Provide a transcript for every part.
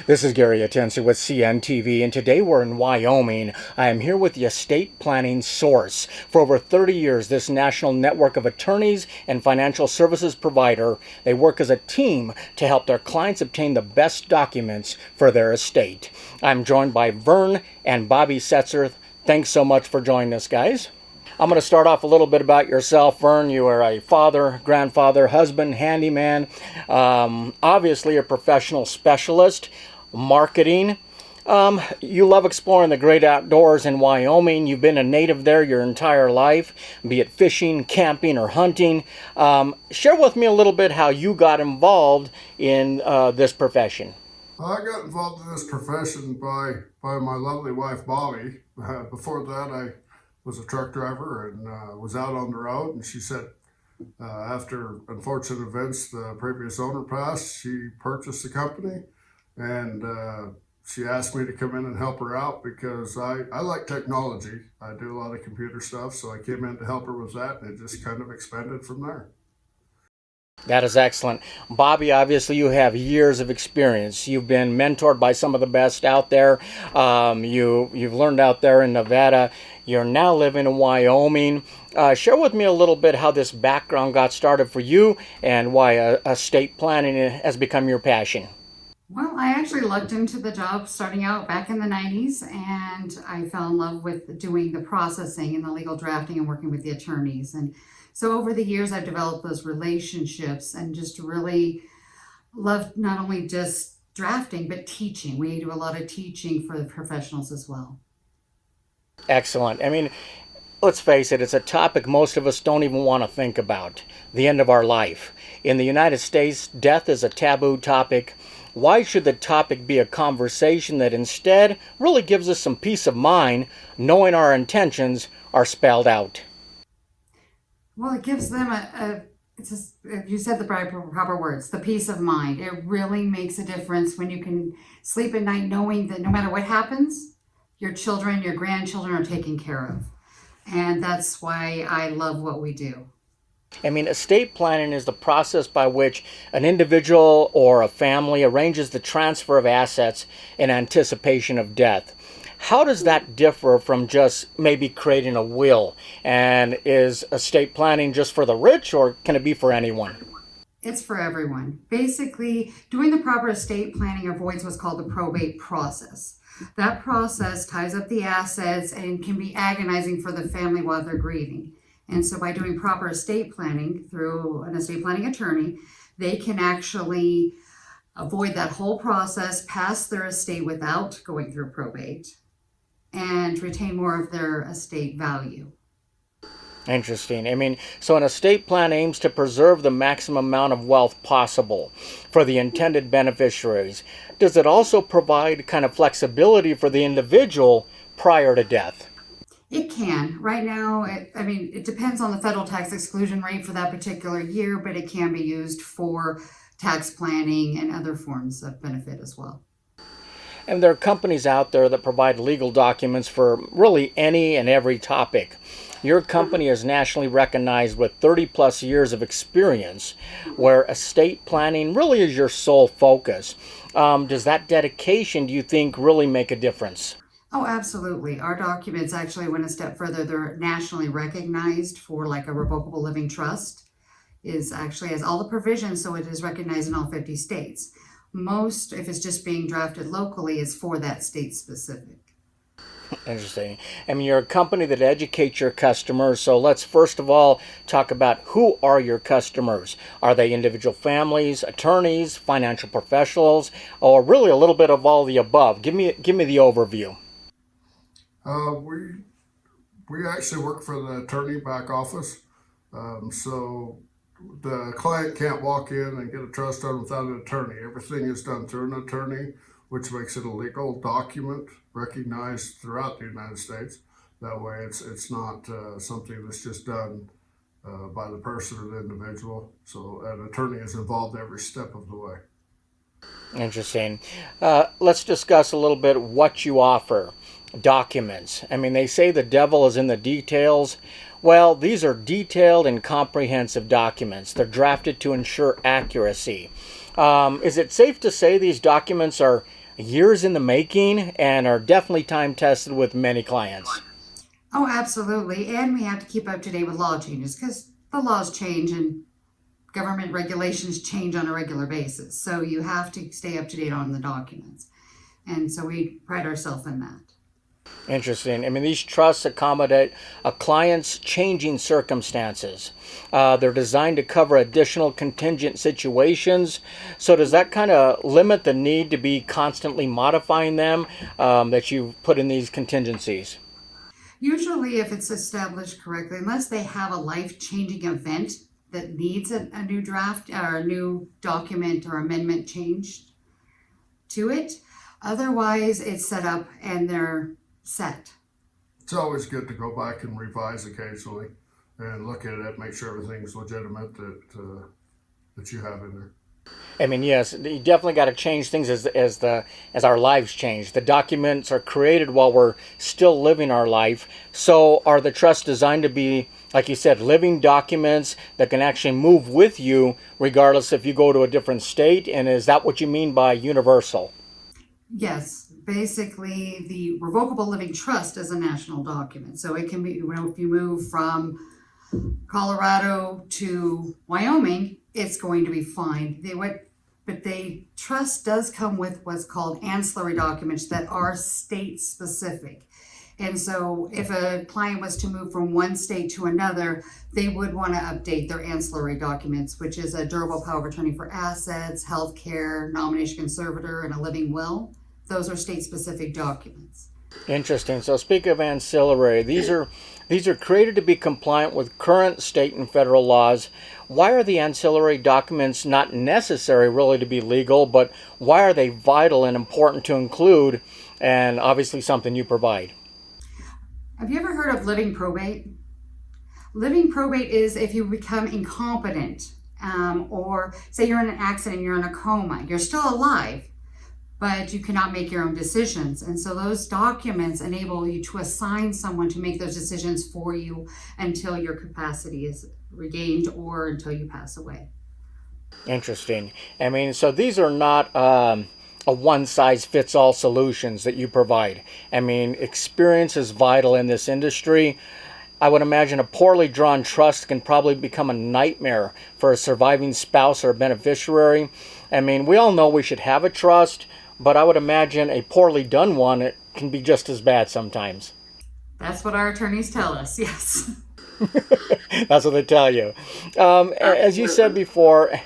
This is Gary Atensi with CNTV, and today we're in Wyoming. I am here with the estate planning source. For over 30 years, this national network of attorneys and financial services provider, they work as a team to help their clients obtain the best documents for their estate. I'm joined by Vern and Bobby Setzer. Thanks so much for joining us, guys. I'm going to start off a little bit about yourself, Vern. You are a father, grandfather, husband, handyman, obviously a professional specialist, marketing. You love exploring the great outdoors in Wyoming. You've been a native there your entire life, be it fishing, camping, or hunting. Share with me a little bit how you got involved in this profession. I got involved in this profession by my lovely wife, Bobby. Before that, I was a truck driver and was out on the road, and she said after unfortunate events, the previous owner passed, she purchased the company, and she asked me to come in and help her out because I like technology. I do a lot of computer stuff, so I came in to help her with that, and it just kind of expanded from there. That is excellent. Bobby, obviously you have years of experience. You've been mentored by some of the best out there. You've learned out there in Nevada. You're now living in Wyoming. Share with me a little bit how this background got started for you and why estate planning has become your passion. Well, I actually looked into the job starting out back in the 90s, and I fell in love with doing the processing and the legal drafting and working with the attorneys. And so over the years, I've developed those relationships and just really loved not only just drafting, but teaching. We do a lot of teaching for the professionals as well. Excellent. I mean, let's face it, it's a topic most of us don't even want to think about, the end of our life. In the United States, death is a taboo topic. Why should the topic be a conversation that instead really gives us some peace of mind, knowing our intentions are spelled out? Well, it gives them you said the proper words, the peace of mind. It really makes a difference when you can sleep at night knowing that no matter what happens, your children, your grandchildren are taken care of. And that's why I love what we do. I mean, estate planning is the process by which an individual or a family arranges the transfer of assets in anticipation of death. How does that differ from just maybe creating a will? And is estate planning just for the rich, or can it be for anyone? It's for everyone. Basically, doing the proper estate planning avoids what's called the probate process. That process ties up the assets and can be agonizing for the family while they're grieving. And so by doing proper estate planning through an estate planning attorney, they can actually avoid that whole process, pass their estate without going through probate, and retain more of their estate value. Interesting. I mean, so an estate plan aims to preserve the maximum amount of wealth possible for the intended beneficiaries. Does it also provide kind of flexibility for the individual prior to death? It can. Right now, it depends on the federal tax exclusion rate for that particular year, but it can be used for tax planning and other forms of benefit as well. And there are companies out there that provide legal documents for really any and every topic. Your company is nationally recognized with 30 plus years of experience, where estate planning really is your sole focus. Does that dedication, do you think, really make a difference? Oh, absolutely. Our documents actually went a step further. They're nationally recognized for like a revocable living trust is actually has all the provisions, so it is recognized in all 50 states. Most, if it's just being drafted locally, is for that state specific. Interesting. I mean, you're a company that educates your customers, so let's first of all talk about who are your customers. Are they individual families, attorneys, financial professionals, or really a little bit of all the above? Give me the overview. We actually work for the attorney back office, so the client can't walk in and get a trust done without an attorney. Everything is done through an attorney, which makes it a legal document recognized throughout the United States. That way it's not something that's just done by the person or the individual. So an attorney is involved every step of the way. Interesting. Let's discuss a little bit what you offer. Documents. I mean, they say the devil is in the details. Well, these are detailed and comprehensive documents. They're drafted to ensure accuracy. Is it safe to say these documents are years in the making and are definitely time tested with many clients. Oh, absolutely. And we have to keep up to date with law changes because the laws change and government regulations change on a regular basis. So you have to stay up to date on the documents. And so we pride ourselves in that. Interesting. I mean, these trusts accommodate a client's changing circumstances. They're designed to cover additional contingent situations. So does that kind of limit the need to be constantly modifying them that you put in these contingencies? Usually, if it's established correctly, unless they have a life-changing event that needs a new draft or a new document or amendment changed to it, otherwise it's set up and they're set. It's always good to go back and revise occasionally and look at it, make sure everything's legitimate that you have in there. I mean, yes, you definitely got to change things as our lives change. The documents are created while we're still living our life. So are the trusts designed to be, like you said, living documents that can actually move with you regardless if you go to a different state? And is that what you mean by universal? Yes, basically the revocable living trust is a national document. So it can be, if you move from Colorado to Wyoming, it's going to be fine. But the trust does come with what's called ancillary documents that are state specific. And so if a client was to move from one state to another, they would want to update their ancillary documents, which is a durable power of attorney for assets, healthcare, nomination conservator, and a living will. Those are state specific documents. Interesting. So speak of ancillary. These are created to be compliant with current state and federal laws. Why are the ancillary documents not necessary really to be legal, but why are they vital and important to include, and obviously something you provide? Have you ever heard of living probate? Living probate is if you become incompetent, or say you're in an accident, you're in a coma, you're still alive, but you cannot make your own decisions. And so those documents enable you to assign someone to make those decisions for you until your capacity is regained or until you pass away. Interesting. I mean, so these are not a one-size-fits-all solutions that you provide. I mean, experience is vital in this industry. I would imagine a poorly drawn trust can probably become a nightmare for a surviving spouse or beneficiary. I mean, we all know we should have a trust, but I would imagine a poorly done one, it can be just as bad sometimes. That's what our attorneys tell us, yes. That's what they tell you. As you said before,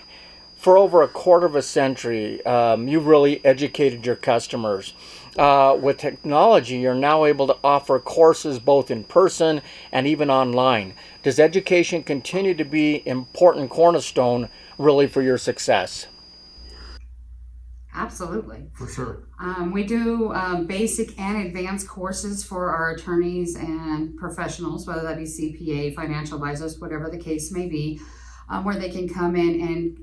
for over a quarter of a century, you've really educated your customers. With technology, you're now able to offer courses both in person and even online. Does education continue to be an important cornerstone really for your success? Absolutely. For sure. We do basic and advanced courses for our attorneys and professionals, whether that be CPA, financial advisors, whatever the case may be, where they can come in and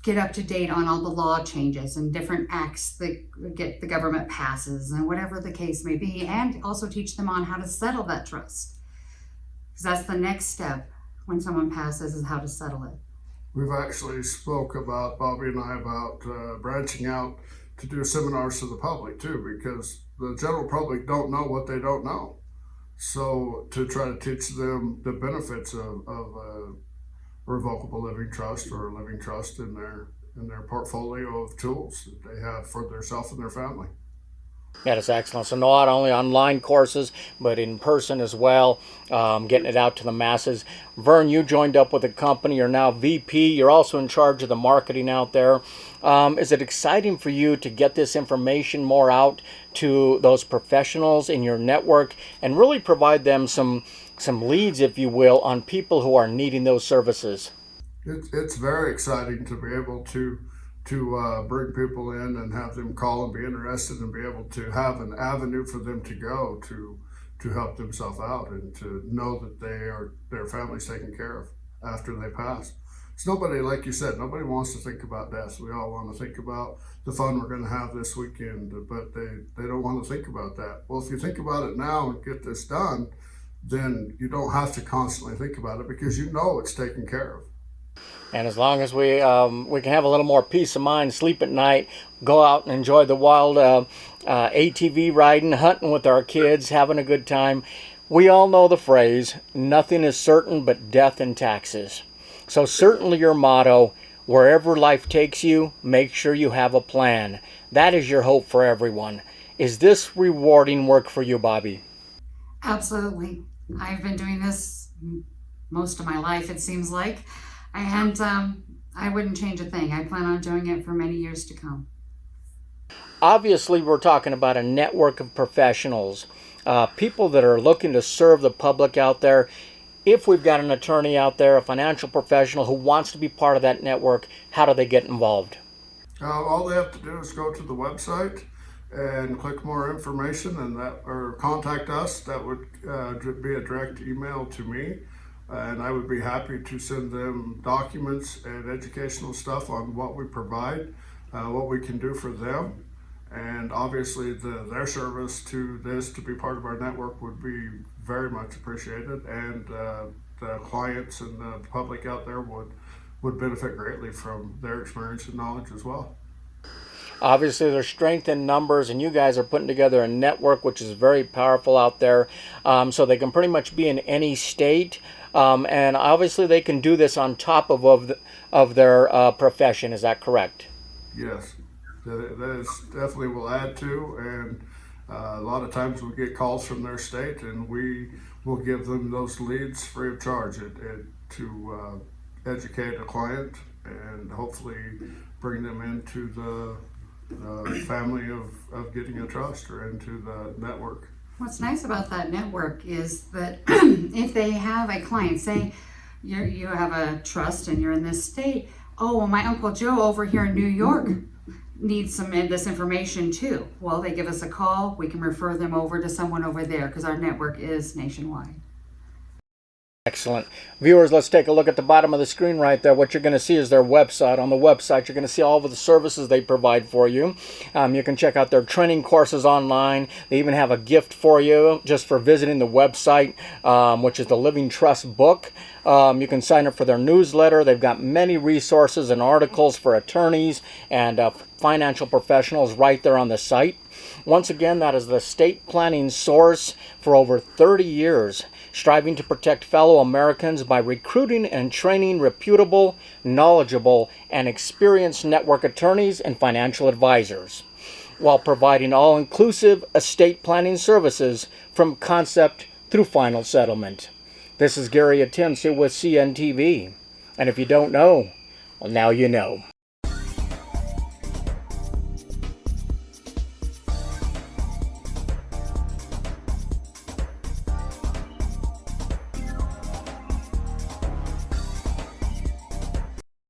get up to date on all the law changes and different acts that the government passes and whatever the case may be, and also teach them on how to settle that trust. Because that's the next step when someone passes, is how to settle it. We've actually spoke about, Bobby and I, about branching out to do seminars to the public too, because the general public don't know what they don't know. So to try to teach them the benefits of a revocable living trust or a living trust in their portfolio of tools that they have for themselves and their family. That is excellent. So not only online courses, but in person as well, getting it out to the masses. Vern, you joined up with a company. You're now VP. You're also in charge of the marketing out there. Is it exciting for you to get this information more out to those professionals in your network and really provide them some leads, if you will, on people who are needing those services? It's very exciting to be able to bring people in and have them call and be interested and be able to have an avenue for them to go to help themselves out and to know that their family's taken care of after they pass. It's nobody, like you said, nobody wants to think about death. We all want to think about the fun we're going to have this weekend, but they don't want to think about that. Well, if you think about it now and get this done, then you don't have to constantly think about it because you know it's taken care of. And as long as we can have a little more peace of mind, sleep at night, go out and enjoy the wild ATV riding, hunting with our kids, having a good time. We all know the phrase, nothing is certain but death and taxes. So certainly your motto, wherever life takes you, make sure you have a plan. That is your hope for everyone. Is this rewarding work for you, Bobby? Absolutely. I've been doing this most of my life, it seems like, and I wouldn't change a thing. I plan on doing it for many years to come. Obviously, we're talking about a network of professionals, people that are looking to serve the public out there. If we've got an attorney out there, a financial professional who wants to be part of that network, how do they get involved? All they have to do is go to the website and click more information, and that, or contact us. That would be a direct email to me, and I would be happy to send them documents and educational stuff on what we provide, what we can do for them, and obviously their service to this, to be part of our network, would be very much appreciated, and the clients and the public out there would benefit greatly from their experience and knowledge as well. Obviously, there's strength in numbers, and you guys are putting together a network which is very powerful out there. So they can pretty much be in any state, and obviously they can do this on top of their profession. Is that correct? Yes, that is definitely will add to, and a lot of times we get calls from their state, and we will give them those leads free of charge to educate a client and hopefully bring them into the family of getting a trust, or into the network. What's nice about that network is that if they have a client, say you have a trust and you're in this state, oh, well, my Uncle Joe over here in New York needs this information too. Well, they give us a call, we can refer them over to someone over there because our network is nationwide. Excellent. Viewers, let's take a look at the bottom of the screen right there. What you're going to see is their website. On the website, you're going to see all of the services they provide for you. You can check out their training courses online. They even have a gift for you just for visiting the website, which is the Living Trust book. You can sign up for their newsletter. They've got many resources and articles for attorneys and financial professionals right there on the site. Once again, that is the estate planning source for over 30 years, striving to protect fellow Americans by recruiting and training reputable, knowledgeable, and experienced network attorneys and financial advisors, while providing all-inclusive estate planning services from concept through final settlement. This is Gary Atimsa with CNTV, and if you don't know, well, now you know.